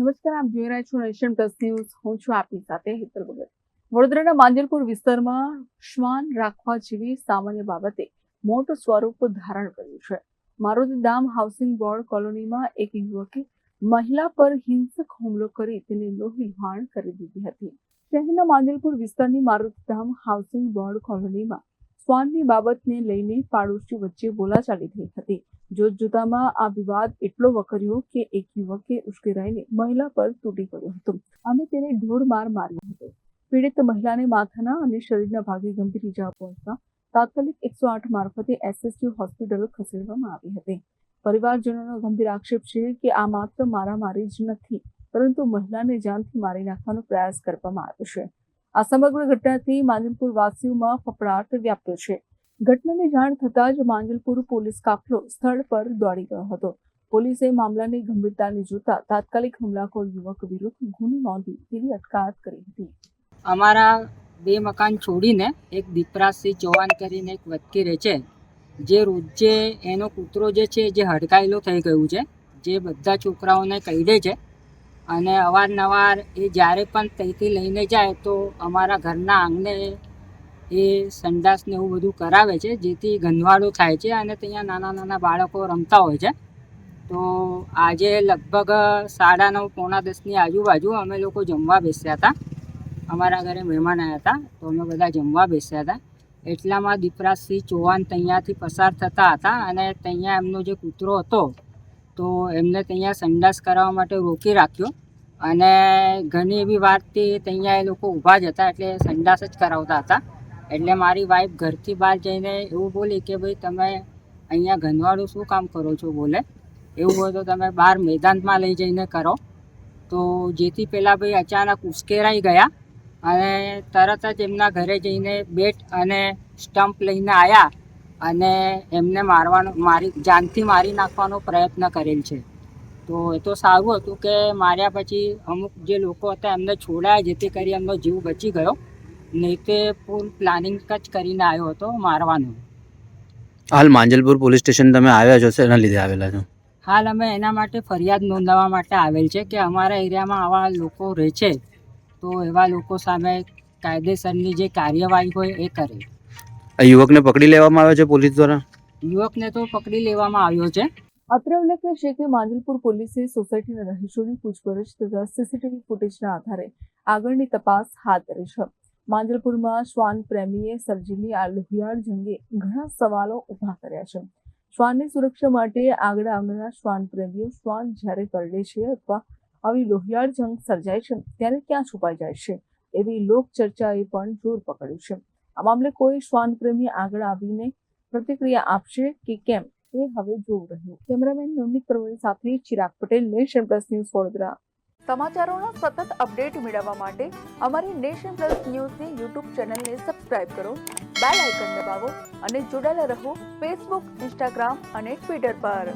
નમસ્કાર, આપ જોઈ રહ્યા છો નેશન પ્લસ ન્યૂઝ. હું છું આપની સાથે હેતલ ભગત. વડોદરાના માંજલપુર વિસ્તારમાં શ્વાન રાખવા જેવી સામાન્ય બાબતે મોટું સ્વરૂપ ધારણ કર્યું છે. મારુતિધામ હાઉસિંગ બોર્ડ કોલોનીમાં એક યુવકે મહિલા પર હિંસક હુમલો કરી તેને લોહીલુહાણ કરી દીધી હતી. શહેરના માંજલપુર વિસ્તારની મારુતિધામ હાઉસિંગ બોર્ડ કોલોનીમાં શ્વાનની બાબતને લઈને પાડોશી વચ્ચે બોલાચાલી થઈ હતી. જોતજોતામાં આ વિવાદ એટલો વકર્યો કે એક યુવકે ઉશ્કેરાઈને મહિલા પર તૂટી પડ્યો હતો અને તેને ઢોરમાર માર્યો હતો. પીડિત મહિલાને માથાના અને શરીરના ભાગે ગંભીર ઇજા પહોંચતા તાત્કાલિક 108 મારફતે એસએસજી હોસ્પિટલ ખસેડવામાં આવી હતી. પરિવારજનોનો ગંભીર આક્ષેપ છે કે આ માત્ર મારામારી જ નથી, પરંતુ મહિલાને જાનથી મારી નાખવાનો પ્રયાસ કરવામાં આવ્યો છે. આ સમગ્ર ઘટનાથી માંજલપુર વાસીઓમાં ફફડાટ વ્યાપ્યો છે. ઘટનાની જાણ થતાં જ માંજલપુર પોલીસ કાફલો સ્થળ પર દોડી ગયો હતો. પોલીસે મામલાની ગંભીરતાને જોતા તાત્કાલિક હુમલાખોર યુવક વિરુદ્ધ ગુનો નોંધી તેની અટકાયત કરી હતી. અમારા 2 મકાન છોડીને એક દીપરાજસિંહ ચૌહાણ કરીને એક વ્યક્તિ રહે છે, જે રોજે એનો કૂતરો જે છે જે હડકાયેલો થઈ ગયું છે, જે બધા છોકરાઓને કહીડે છે અને અવારનવાર એ જ્યારે પણ ત્યાંથી લઈને જાય તો અમારા ઘરના આંગણે એ સંડાસને એવું બધું કરાવે છે, જેથી ગંદવાડો થાય છે અને ત્યાં નાના નાના બાળકો રમતા હોય છે. તો આજે લગભગ 9:30 પોણા 10ની આજુબાજુ અમે લોકો જમવા બેસ્યા હતા. અમારા ઘરે મહેમાન આવ્યા હતા, તો અમે બધા જમવા બેસ્યા હતા. એટલામાં દીપરાજસિંહ ચૌહાણ ત્યાંથી પસાર થતા હતા અને ત્યાં એમનો જે કૂતરો હતો તો એમને ત્યાં સંડાસ કરાવવા માટે રોકી રાખ્યો અને ઘણી એવી વારથી ત્યાં એ લોકો ઊભા જ હતા, એટલે સંડાસ જ કરાવતા હતા. એટલે મારી વાઈફ ઘરથી બહાર જઈને એવું બોલી કે ભાઈ તમે અહીંયા ગંદવાડું શું કામ કરો છો, બોલે એવું હોય તો તમે બહાર મેદાનમાં લઈ જઈને કરો. તો જેથી પેલા ભાઈ અચાનક ઉશ્કેરાઈ ગયા અને તરત જ એમના ઘરે જઈને બેટ અને સ્ટમ્પ લઈને આવ્યા અને એમને જાનથી મારી નાખવાનો પ્રયત્ન કરેલ છે. તો એ તો સારું હતું કે માર્યા પછી અમુક જે લોકો હતા એમને છોડાયા, જેથી કરી એમનો જીવ બચી ગયો. નહીં તે ફૂલ પ્લાનિંગ જ કરીને આવ્યો હતો મારવાનો. હાલ માંજલપુર પોલીસ સ્ટેશન તમે આવ્યા છો, એના લીધે આવેલા છો? હાલ અમે એના માટે ફરિયાદ નોંધાવવા માટે આવેલ છે કે અમારા એરિયામાં આવા લોકો રહે છે, તો એવા લોકો સામે કાયદેસરની જે કાર્યવાહી હોય એ કરે. આ યુવકને પકડી લેવામાં આવ્યો છે પોલીસ દ્વારા? યુવકને તો પકડી લેવામાં આવ્યો છે. અત્રે ઉલ્લેખનીય છે કે માંજલપુર પોલીસે સોસાયટીના રહીશોની પૂછપરછ તથા સીસીટીવી ફૂટેજના આધારે આગળની તપાસ હાથ ધરી છે. માંજલપુરમાં શ્વાન પ્રેમીએ સર્જેલી આ લોહિયાળ જંગે ઘણા સવાલો ઊભા કર્યા છે. શ્વાનની સુરક્ષા માટે આગળ આવનારા શ્વાન પ્રેમીઓ શ્વાન જ્યારે કરડે છે અથવા આવી લોહિયાળ જંગ સર્જાય છે ત્યારે ક્યાં છુપાઈ જાય છે, એવી લોકચર્ચાએ પણ જોર પકડ્યું છે. આ મામલે કોઈ શ્વાન પ્રેમી આગળ આવીને પ્રતિક્રિયા આપશે કે કેમ તે હવે જોવું રહ્યું. કેમેરામેન નવનીત પરવણી સાથે Chirag Patel, nation plus news, Vadodara. સમાચારોના સતત અપડેટ મેળવવા માટે અમારી નેશન પ્લસ ન્યૂઝની યુટ્યુબ ચેનલને સબસ્ક્રાઇબ કરો, બેલ આઇકન દબાવો અને જોડાયેલા રહો ફેસબુક, ઇન્સ્ટાગ્રામ અને ટ્વિટર પર.